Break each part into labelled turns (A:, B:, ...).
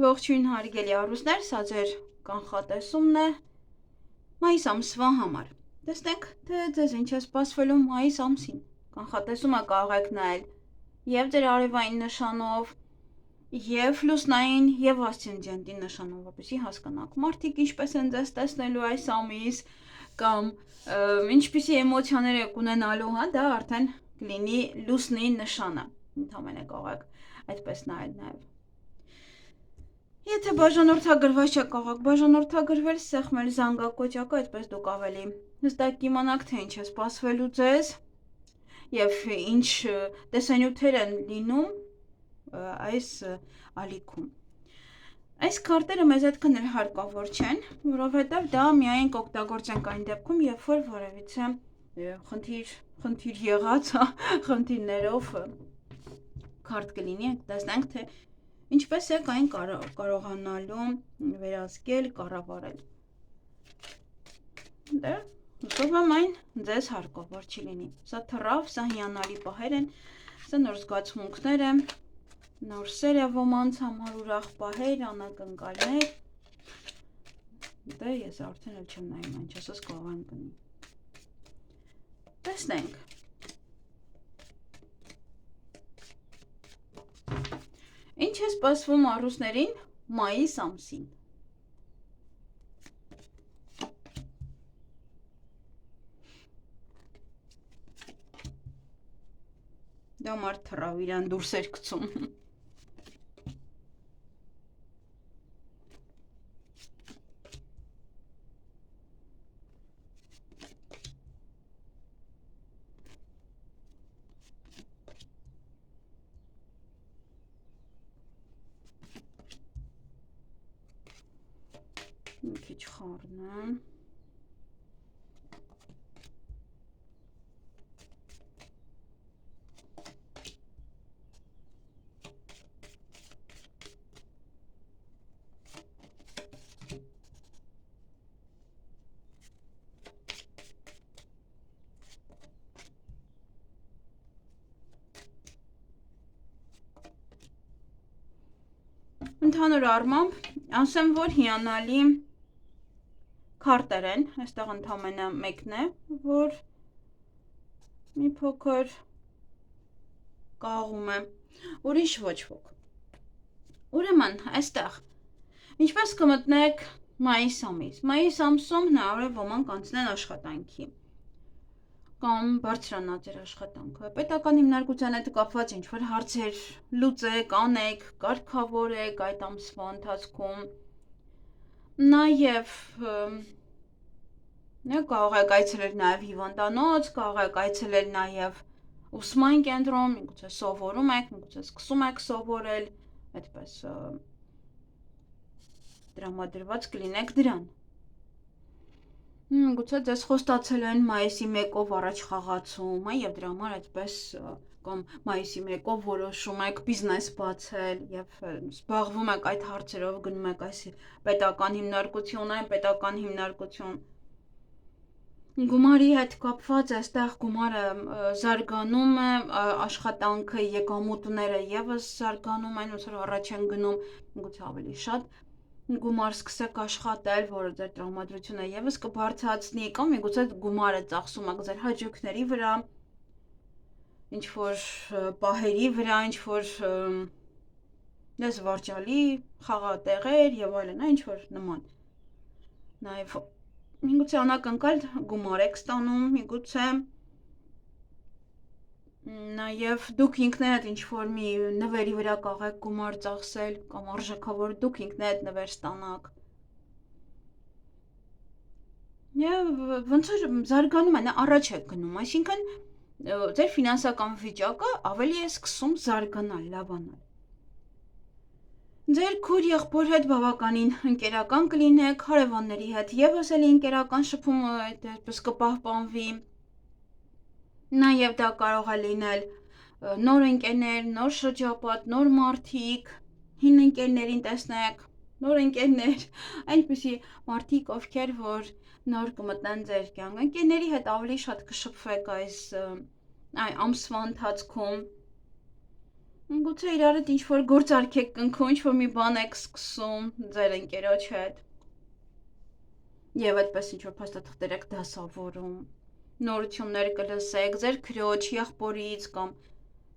A: Ողջույն հարգելի առուստներ, սա ձեր կանխատեսումն է մայիս ամսվա համար։ Տեսնենք, թե ձեզ ինչ է սպասվելու մայիս ամսին։ Կանխատեսումը կարող եք նայել եւ ձեր արևային նշանով, եւ լուսնային եւ ասցենդենտի նշանով, որպեսզի հասկանաք մարդիկ ինչպես են ձեզ տեսնելու այս ամիս կամ ինչպիսի էմոցիաներ եք ունենալու, հա, դա արդեն կլինի լուսնի նշանը։ Ընդհանրապես կարող եք այդպես նայել նաեւ։ Եթե բաժանորդագրված չեք կարող բաժանորդագրվել, սեղմել զանգակոճակը, այդպես դուք ավելի հստակ կիմանաք, թե ինչ է սպասվելու ձեզ եւ ինչ տեսանյութեր են լինում այս ալիքում։ Այս քարտերը մեզ այդքան էլ հարկավոր չեն, որովհետեւ դա միայն կօգտագործենք այն դեպքում, երբ որ որևիցե խնդիր եղած, խնդիրներով քարտ կլինի, տեսնենք թե ինչպես եք այն կարողանալու վերահսկել, կառավարել։ Դե, հուսով եմ այն ձեզ հարկավոր չի լինի։ Սա թռավ, սա հիանալի պահեր են, սա նոր զգացմունքներ են, նոր սեր է ոմանց համար ուրախ պահեր, անակնկալներ։ Դե, ես արդեն էլ չեմ նայում, ինչ ասես կարող եմ կնի։ Տեսնենք։ Ինչ է սպասվում առուստներին մայիս ամսին։ Դա մարդ թռավ իրան դուրս էր գցում։ Մի քիչ խառնեմ։ Ընդհանուր առմամբ, ասեմ, որ հիանալի քարտեր են, այստեղ ընդամենը մեկն է, որ մի փոքր կաղում է, ուրիշ ոչ ոք։ Ուրեմն, այստեղ, ինչպես կմտնեք մայիս ամիս։ Մայիս ամսում հնարավոր է ոմանք անցնեն աշխատանքի կամ բարձրանա ձեր աշխատանքը, պետական հիմնարկության հետ կապված ինչ-որ հարցեր լուծեք, անեք, կարգավորեք այդ ամսվա ընթացքում։ Նաև կարող եք այցելել նաև հիվանդանոց, կարող եք այցելել նաև ուսման կենտրոն, միգուցե սովորում եք, միգուցե սկսում եք սովորել, այդպես տրամադրված կլինեք դրան։ Գուցե ձեզ խոստացել են մայիսի 1-ով առաջ խաղացում, եւ դրա համար այդպես կամ մայիսի 1-ով որոշում եք բիզնես բացել եւ զբաղվում եք այդ հարցերով, գնում եք այս պետական հիմնարկություն, այն պետական հիմնարկություն։ Գումարի հետ կապված այստեղ գումարը զարգանում է, աշխատանքը, եկամուտները եւս զարգանում են, ոնց որ առաջ են գնում, գուցե ավելի շատ գումար սկսեք աշխատել, որը ձեր տրամադրությունը եւս կբարձրացնի, կամ միգուցե գումարը ծախսում եք ձեր հաճույքների վրա, ինչ-որ պահերի վրա, ինչ-որ զվարճալի խաղատեղեր եւ այլն, ինչ-որ նման։ Նաեւ միգուցե անակնկալ գումար եք ստանում, միգուցե Նաև դուք ինքներդ ինչ-որ մի նվերի վրա կարող եք գումար ծախսել կամ արժեքավոր դուք ինքներդ նվեր ստանաք։ Եվ ոնց որ զարգանում է, առաջ եք գնում, այսինքն ձեր ֆինանսական վիճակը ավելի է սկսում զարգանալ, լավանալ։ Ձեր քույր եղբոր հետ բավականին ընկերական կլինեք, հարևանների հետ եւս էլի ընկերական շփումը այդպես կպահպանվի։ Նաև դա կարող է լինել նոր ընկերներ, նոր շրջապատ, նոր մարդիկ, հին ընկերներին տեսնեք, նոր ընկերներ, այնպիսի մարդիկ, ովքեր որ նոր կմտնեն ձեր կյանք, ընկերների հետ ավելի շատ կշփվեք այս ամսվա ընթացքում, Գուցե իրար հետ ինչ-որ գործարք եք կնքում, ինչ-որ մի բան եք սկսում ձեր ընկերոջ հետ։ Եվ այդպես ինչ-որ փաստաթղթեր եք դասավորում, նորություններ կլսեք ձեր քրոջ, եղբորից կամ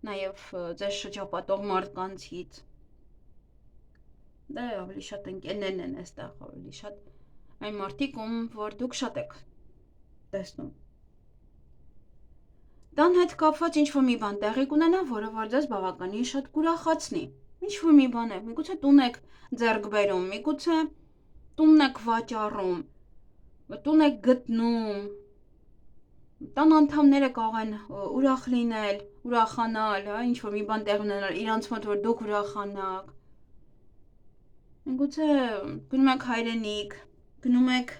A: նաև ձեր շրջապատող մարդկանցից։ Դա ավելի շատ ընկերներն են այստեղ, ավելի շատ այն մարդիկ, որ դուք շատ եք տեսնում։ Տան հետ կապված ինչ-որ մի բան տեղի կունենա, որը որ ձեզ բավականին շատ կուրախացնի։ Ինչ-որ մի բան է, միգուցե տուն եք ձեռք բերում, միգուցե տունն եք վաճառում, տուն եք գտնում, տան անդամները կարող են ուրախ լինել, ուրախանալ, ինչ-որ մի բան տեղ ունենալ իրանց մոտ, որ դուք ուրախանաք։ Միգուցե գնում եք հայրենիք, գնում եք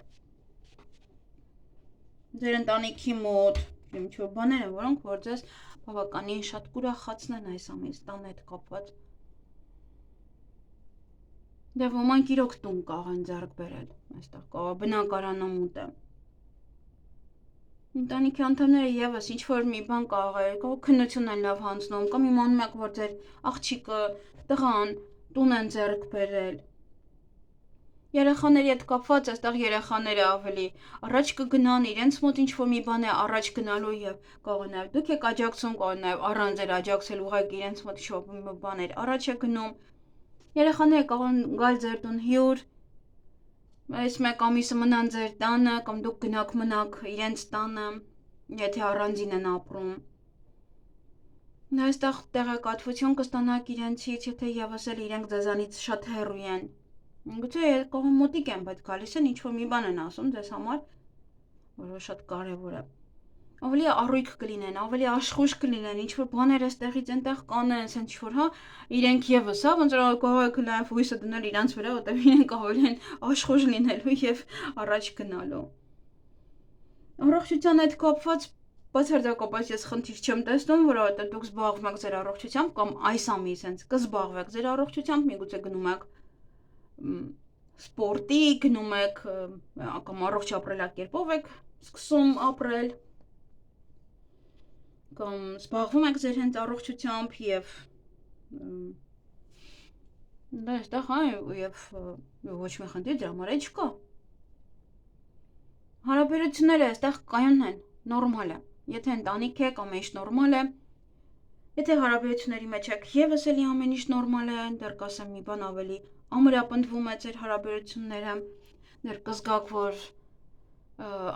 A: ձեր ընտանիքի մոտ, ինչ-որ բաներ են, որոնք որ ձեզ բավականին շատ կուրախացնեն այս ամիս տան հետ կապված։ Դե ոմանք իրոք տուն կարող են ձեռք բերել, այստեղ կարող բնակարանամուտ է։ Ընտանիքի անդամները եւս ինչ-որ մի բան կարող է, կարող քննություն են լավ հանձնում, կամ իմանում եք, որ ձեր աղջիկը, տղան տուն են ձեռք բերել։ Երեխաների հետ կապված այստեղ երեխաները ավելի առաջ կգնան, իրենց մոտ ինչ-որ մի բան է առաջ գնալու եւ կարող է նաեւ դուք եք աջակցում, կարող է նաեւ առանց ձեր աջակցել ուղղակի իրենց մոտ ինչ-որ բաներ առաջ է գնում։ Երեխաները կարող են գալ ձեր տուն հյուր, այս մեկ ամիսը մնան ձեր տանը կամ դուք մնաք իրենց տանը, եթե առանձին են ապրում։ Այստեղ տեղեկատվություն կստանաք իրենցից, եթե եւս էլ իրենք ձեզանից շատ հեռու են։ Գուցե կողմ մոտիկ են, բայց գալիս են ինչ-որ մի բան են ասում ձեզ համար, որը շատ կարևոր է։ Ավելի առույգ կլինեն, ավելի աշխույժ կլինեն, ինչ-որ բաներ էստեղից այնտեղ կանեն, ասեն ինչ-որ, իրենք եւս, ոնց որ կարող եք նաև հույսը դնել իրանց վրա, որտեղ իրենք ավելի են աշխույժ լինելու եւ առաջ գնալու։ Առողջության հետ կապված բացարձակապես ես խնդիր չեմ տեսնում, որովհետեւ դուք զբաղվում եք ձեր առողջությամբ կամ այս ամիս հենց կզբաղվեք ձեր առողջությամբ, միգուցե գնում եք սպորտի, գնում եք կամ առողջ ապրելակերպով եք սկսում ապրել, կամ զբաղվում եք ձեր հենց առողջությամբ եւ դա այստեղ եւ ոչ մի խնդիր դրա համար չկա։ Հարաբերությունները այստեղ կայուն են, նորմալ է։ Եթե ընտանիք եք, ամեն ինչ նորմալ է։ Եթե հարաբերությունների մեջ եք, եւս էլի ամեն ինչ նորմալ է, դեռ կասեմ մի բան ավելի ամրապնդվում է ձեր հարաբերությունները, դեռ կզգաք, որ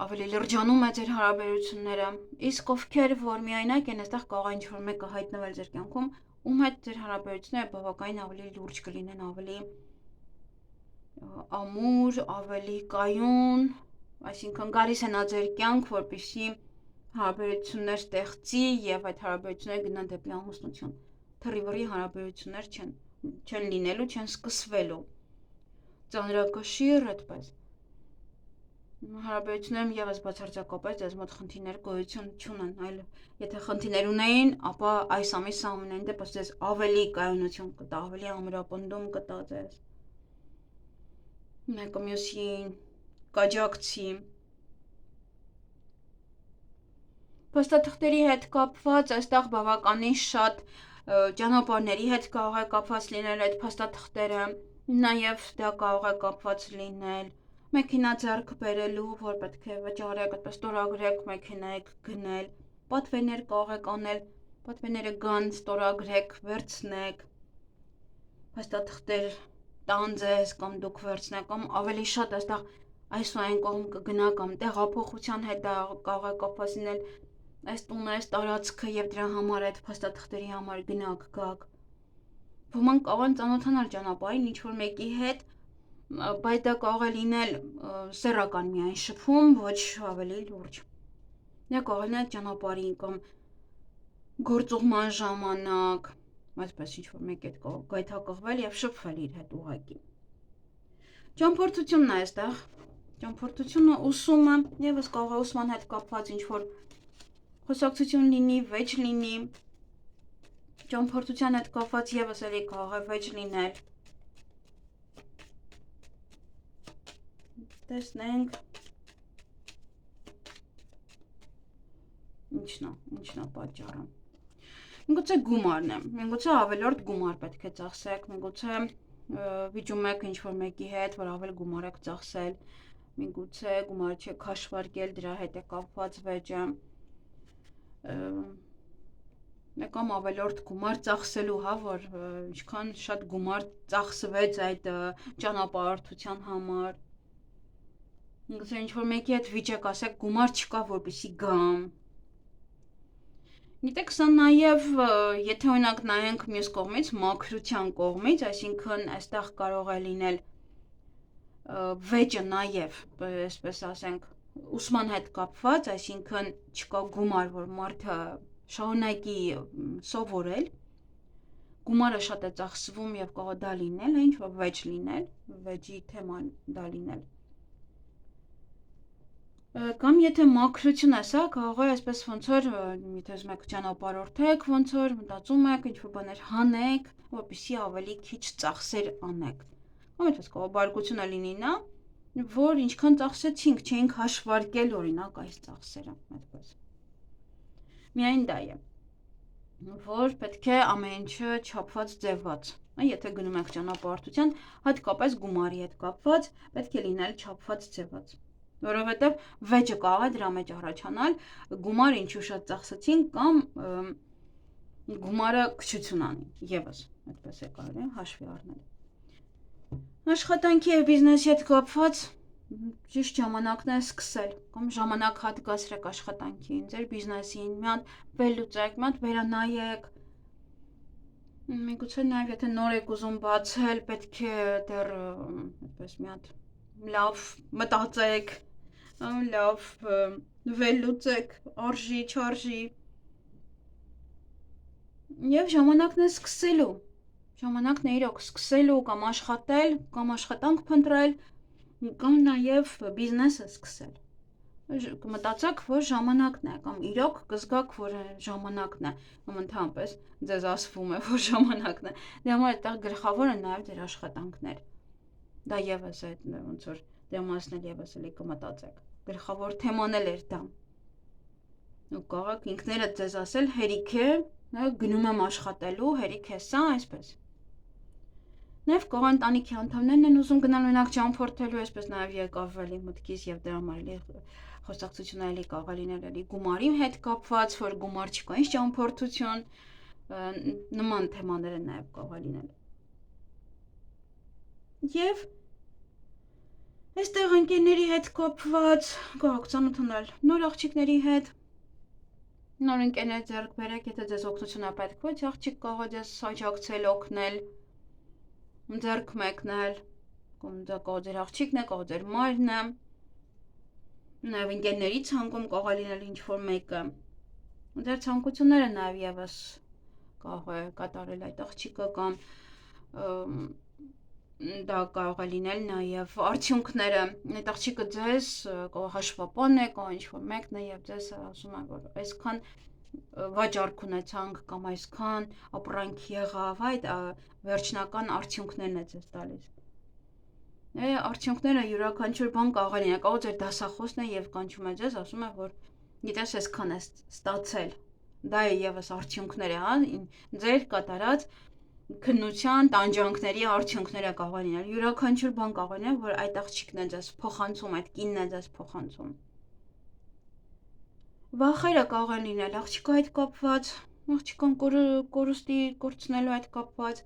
A: ավելի լրջանում է ձեր հարաբերությունները, իսկ ովքեր որ միայնակ են, այստեղ կարող է ինչ-որ մեկը հայտնվել ձեր կյանքում, ում հետ ձեր հարաբերությունները բավականին ավելի լուրջ կլինեն, ավելի ամուր, ավելի կայուն, այսինքն գալիս է նա ձեր կյանք, որպեսզի հարաբերություններ ստեղծի եւ այդ հարաբերությունները գնան դեպի ամուսնություն։ Թռիվռի հարաբերություններ չեն լինելու, չեն սկսվելու։ Ծանրակշիռ այդպես։ Հարաբերություններում եւս բացարձակապես ձեզ մոտ խնդիրներ գոյություն չունեն, այլ եթե խնդիրներ ունեին, ապա այս ամիսը ամենայն դեպս ձեզ ավելի կայունություն կտա, ավելի ամրապնդում կտա ձեզ։ Մեկը մյուսին կաջակցի։ Փաստաթղթերի հետ կապված այստեղ բավականին շատ ճանապարհների հետ կարող է կապված լինել այդ փաստաթղթերը, նաև դա կարող է կապված լինել մեքենա ձեռք բերելու, որ պետք է վճարեք, այդպես ստորագրեք, մեքենա եք գնել, պատվերներ կարող եք անել, պատվերները գան, ստորագրեք, վերցնեք, փաստաթղթեր տան ձեզ կամ դուք վերցնեք, կամ ավելի շատ այստեղ այս ու այն կողմ կգնա կամ տեղափոխության հետ դա կարող է կապված լինել այս տունը, այս տարածքը եւ դրա համար այդ փաստաթղթերի համար գնաք, գաք։ Ոմանք կարող են ծանոթանալ ճանապարհին ինչ-որ մեկի հետ, բայց դա կարող է լինել սեռական միայն շփում, ոչ ավելի լուրջ։ Դա կարող է լինել ճանապարհին կամ գործուղման ժամանակ, այսպես ինչ-որ մեկի հետ կարող գայթակղվել եւ շփվել իր հետ ուղակի։ Ճամփորդությունն է այստեղ։ Ճամփորդությունը, ուսումը եւս կարող է ուսման հետ կապված ինչ-որ խոսակցություն լինի, վեճ լինի, ճամփորդության հետ կապված եւս էլի կարող է վեճ լինել։ Տեսնենք ինչն է պատճառը։ Միգուցե գումարն է, միգուցե ավելորդ գումար պետք է ծախսեք, միգուցե վիճում եք ինչ-որ մեկի հետ, որ ավել գումար եք ծախսել, միգուցե գումար չեք հաշվարկել, դրա հետ է կապված վեճը, կամ ավելորդ գումար ծախսելու, հա, որ ինչքան շատ գումար ծախսվեց այդ ճանապարհորդության համար, միգուցե ինչ-որ մեկի հետ վիճեք, ասեք գումար չկա, որպեսզի գամ։ Գիտեք, սա նաև, եթե օրինակ նայենք մյուս կողմից, մաքրության կողմից, այսինքն այստեղ կարող է լինել վեճը նաև, այսպես ասենք, ուսման հետ կապված, այսինքն չկա գումար, որ մարդը շարունակի սովորել, գումարը շատ է ծախսվում եւ կարող է դա լինել, ինչ որ վեճ լինել, վեճի թեման դա լինել։ Կամ եթե մաքրություն է սա, կարող է այսպես ոնց որ, եթե ուզում եք ճանապարհորդեք, ոնց որ մտածում եք, ինչ որ բաներ հանեք, որպեսզի ավելի քիչ ծախսեր անեք։ Կամ այդպես կարող բարկությունը լինի նա, որ ինչքան ծախսեցինք, չէինք հաշվարկել օրինակ այս ծախսերը, այդպես։ Միայն դա է, որ պետք է ամեն ինչը չափված ձևված, եթե գնում եք ճանապարհորդության, հատկապես գումարի հետ կապված, պետք է լինել չափված ձևված, որովհետև վեճը կարող է դրա մեջ առաջանալ, գումարը ինչու շատ ծախսեցին կամ գումարը քչություն անի, եւս, այդպես է կարելի հաշվի առնել։ Աշխատանքի եւ բիզնեսի հետ կապված ճիշտ ժամանակն է սկսել, կամ ժամանակ հատկացրեք աշխատանքին, ձեր բիզնեսին, մի հատ վերլուծեք, մի հատ վերանայեք։ Միգուցե նաև եթե նոր եք ուզում բացել, պետք է դեռ այդպես մի հատ լավ մտածեք, լավ վերլուծեք, արժի, չարժի։ Եվ ժամանակն է սկսելու։ Ժամանակն է իրոք սկսելու կամ աշխատել, կամ աշխատանք փնտրել, կամ նաև բիզնեսը սկսել։ Կմտածեք, որ ժամանակն է, կամ իրոք կզգաք, որ ժամանակն է, կամ ընդհանրապես ձեզ ասվում է, որ ժամանակն է։ Դե համար այդտեղ գլխավորը նաև ձեր աշխատանքներ։ Դա եւս է, ոնց որ դրա մասն էլ եւս էլի կմտածեք։ Գլխավոր թեման էլ էր դա։ Ու կարող ինքներդ ձեզ ասել, հերիք է, գնում եմ աշխատելու, հերիք է սա, այսպես։ Նաև կարող ընտանիքի անդամներն են ուզում գնալ օրինակ ճամփորդելու, այսպես նաև եկավ էլի մտքից եւ դրա համար էլի խոսակցությունը էլի կարող լինել էլի գումարի հետ կապված, որ գումար չկա, ինչ ճամփորդություն, նման թեմաները նաև կարող լինել։ Եվ այստեղ ընկերների հետ կապված, կարող ծանոթանալ նոր աղջիկների հետ, նոր ընկերներ ձեռք բերեք, եթե ձեզ օգնություն է պետք, ոչ աղջիկ կարող է ձեզ աջակցել, օգնել, ձեռք մեկնել, կամ դա կարող ձեր աղջիկն է, կարող ձեր մայրն է, նաև ընկերների ցանկում կարող է լինել ինչ-որ մեկը, ձեր ցանկությունները նաև եւս կարող է կատարել այդ աղջիկը կամ դա կարող է լինել նաև արդյունքները, այդ աղջիկը ձեզ կարող հաշվապան է, կամ ինչ-որ մեկն է եւ ձեզ ասում է, որ այսքան վաճառք ունեցանք կամ այսքան ապրանք եղավ, այդ վերջնական արդյունքներն է ձեզ տալիս։ Արդյունքները յուրաքանչյուր բան կարող է լինել, կարող ձեր դասախոսն է եւ կանչում է ձեզ, ասում է, որ գիտես այսքան է ստացել։ Դա է եւս արդյունքները, հա, ձեր կատարած քննության, տանջանքների արդյունքները կարող լինել։ Յուրաքանչյուր բան կարող լինել, որ այդ աղջիկն է ձեզ փոխանցում, այդ կինն է ձեզ փոխանցում։ Վախերը կարող են լինել աղջիկա հետ կապված, աղջիկան կորուստի կորցնելու հետ կապված,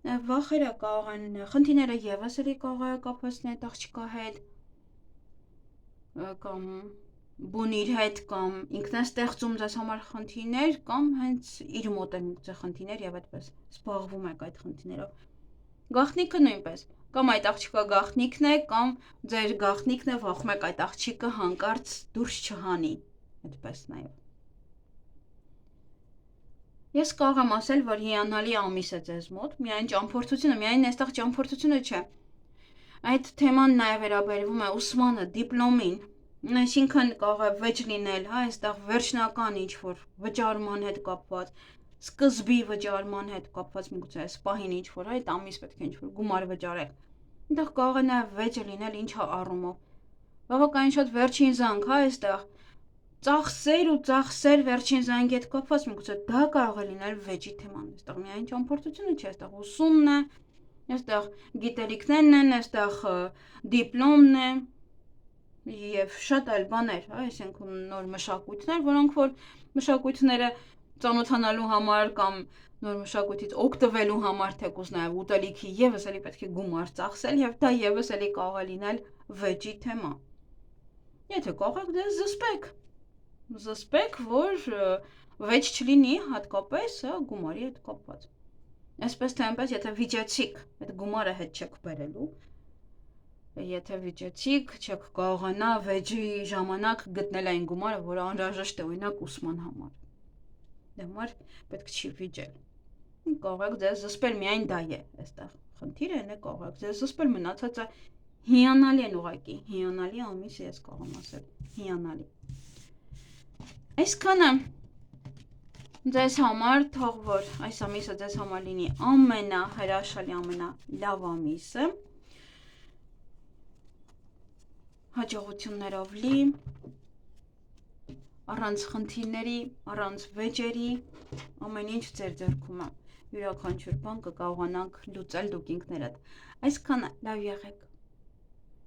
A: վախերը կարող են լինել, խնդիրները եւս էլի կարող է կապված լինել այդ աղջիկա հետ, կամ բուն իր հետ, կամ ինքն է ստեղծում ձեզ համար խնդիրներ, կամ հենց իր մոտ է միգուցե խնդիրներ եւ այդպես զբաղվում եք այդ խնդիրներով։ Գաղտնիքը նույնպես, կամ այդ աղջիկա գաղտնիքն է, կամ ձեր գաղտնիքն է, վախում եք այդ աղջիկը հանկարծ դուրս չհանի, այդպես նաեւ։ Ես կարող եմ ասել, որ հիանալի ամիս է ձեզ մոտ, միայն ճամփորդությունը, միայն այստեղ ճամփորդությունը չէ։ Այդ թեման նաև վերաբերվում է ուսմանը, դիպլոմին, այսինքն կարող է վեճ լինել, հա, այստեղ վերջնական ինչ-որ վճարման հետ կապված, սկզբի վճարման հետ կապված, միգուցե այս պահին ինչ-որ, այդ ամիս պետք է ինչ-որ գումար վճարեք։ Այստեղ կարող է նաև վեճը լինել ինչ առումով։ Բավականին շատ վերջին զանգ, հա, այստեղ ծախսեր վերջին զանգի հետ կապված, միգուցե դա կարող է լինել վեճի թեման, այստեղ միայն ճամփորդությունը չի, այստեղ ուսումն է, այստեղ գիտելիքներն են, այստեղ դիպլոմն է եւ շատ այլ բաներ, այսինքն նոր մշակույթներ, որոնք որ մշակույթները ծանոթանալու համար կամ նոր մշակույթից օգտվելու համար թեկուզ նաեւ ուտելիքի եւս էլի պետք է գումար ծախսել եւ դա եւս էլի կարող է լինել վեճի թեմա։ Եթե կարող եք դες զսպեք, որ վեճ չլինի հատկապես գումարի հետ կապված։ Այսպես թե այնպես, եթե վիճեցիք, այդ գումարը հետ չեք բերելու, եթե վիճեցիք, չեք կարողանա վեճի ժամանակ գտնել այն գումարը, որը անհրաժեշտ է օրինակ ուսման համար։ Դե համար պետք չի վիճել։ Կարող եք ձեզ զսպել, միայն դա է այստեղ։ Խնդիրը այն է, կարող եք ձեզ զսպել, մնացածը հիանալի են ուղղակի, հիանալի ամիս ես կարող եմ ասել, հիանալի։ Այսքանը ձեզ համար թող որ այս ամիսը ձեզ համար լինի ամենահրաշալի, ամենալավ ամիսը, հաջողություններով լի, առանց խնդիրների, առանց վեճերի, ամեն ինչ ձեր ձեռքում է, յուրաքանչյուր բան կկարողանաք լուծել դուք ինքներդ։ Այսքանը լավ եղեք։